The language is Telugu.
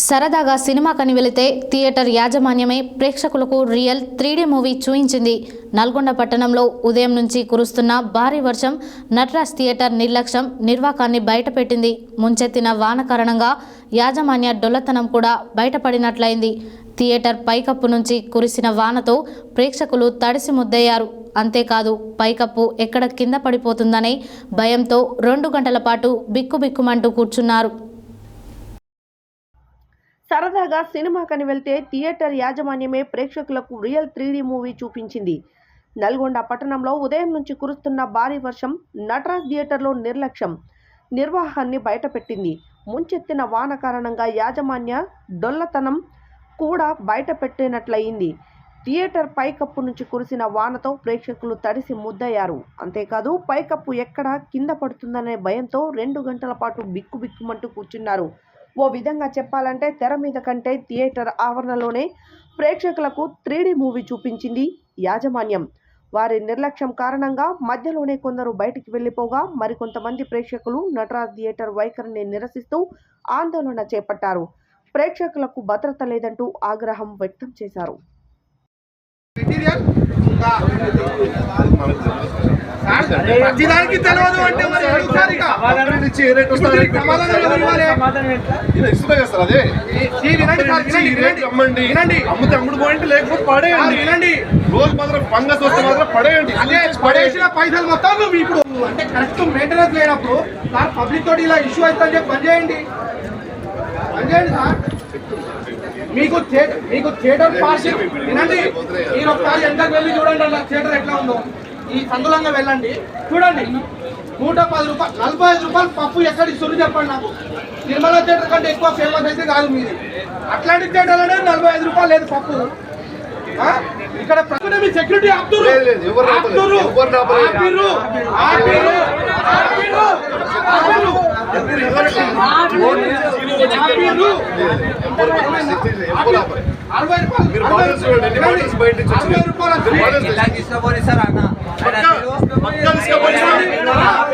సరదాగా సినిమాకని వెళితే థియేటర్ యాజమాన్యమే ప్రేక్షకులకు రియల్ 3D మూవీ చూయించింది. నల్గొండ పట్టణంలో ఉదయం నుంచి కురుస్తున్న భారీ వర్షం నటరాజ్ థియేటర్ నిర్లక్ష్యం నిర్వాకాన్ని బయటపెట్టింది. ముంచెత్తిన వాన కారణంగా యాజమాన్య డొల్లతనం కూడా బయటపడినట్లయింది. థియేటర్ పైకప్పు నుంచి కురిసిన వానతో ప్రేక్షకులు తడిసి ముద్దయ్యారు. అంతేకాదు పైకప్పు ఎక్కడ కింద పడిపోతుందనే భయంతో 2 గంటల పాటు బిక్కుబిక్కుమంటూ కూర్చున్నారు. సరదాగా సినిమాకని వెళ్తే థియేటర్ యాజమాన్యమే ప్రేక్షకులకు రియల్ 3D మూవీ చూపించింది. నల్గొండ పట్టణంలో ఉదయం నుంచి కురుస్తున్న భారీ వర్షం నటరాజ్ థియేటర్లో నిర్లక్ష్యం నిర్వాహాన్ని బయటపెట్టింది. ముంచెత్తిన వాన కారణంగా యాజమాన్య డొల్లతనం కూడా బయటపెట్టినట్లయింది. థియేటర్ పైకప్పు నుంచి కురిసిన వానతో ప్రేక్షకులు తడిసి ముద్దయ్యారు. అంతేకాదు పైకప్పు ఎక్కడ కింద పడుతుందనే భయంతో 2 గంటల పాటు బిక్కుబిక్కుమంటూ కూర్చున్నారు. ఓ విధంగా చెప్పాలంటే తెర మీద కంటే థియేటర్ ఆవరణలోనే ప్రేక్షకులకు 3D మూవీ చూపించింది యాజమాన్యం. వారి నిర్లక్ష్యం కారణంగా మధ్యలోనే కొందరు బయటికి వెళ్లిపోగా మరికొంతమంది ప్రేక్షకులు నటరాజ్ థియేటర్ వైఖరిని నిరసిస్తూ ఆందోళన చేపట్టారు. ప్రేక్షకులకు భద్రత లేదంటూ ఆగ్రహం వ్యక్తం చేశారు. అమ్ముడు పాయింట్ లేకపోతే పడేయండి. రోజు మాత్రం ఫంగస్ వస్తే మాత్రం పడేయండి. పడేసిన పైసలు మొత్తం నువ్వు ఇప్పుడు అంటే కరెక్ట్ మెయింటెనెన్స్ లేనప్పుడు సార్ పబ్లిక్ తోటి ఇలా ఇష్యూ అవుతుందని చెప్పి పని చేయండి సార్. మీకు థియేటర్ పాస్ వినండి. మీరు ఒకసారి ఎంతకు వెళ్ళి చూడండి అలా థియేటర్ ఎట్లా ఉందో. ఈ సందులంగా వెళ్ళండి చూడండి. 110 రూపాయలు 45 రూపాయలు పప్పు ఎక్కడ ఇస్తుంది చెప్పండి నాకు. నిర్మలా థియేటర్ కంటే ఎక్కువ ఫేమస్ అయితే కాదు మీది. అట్లాంటి థియేటర్ అనేది 45 రూపాయలు లేదు పప్పు. ఇక్కడ ప్రస్తుతం మీ సెక్యూరిటీ రూపాయలు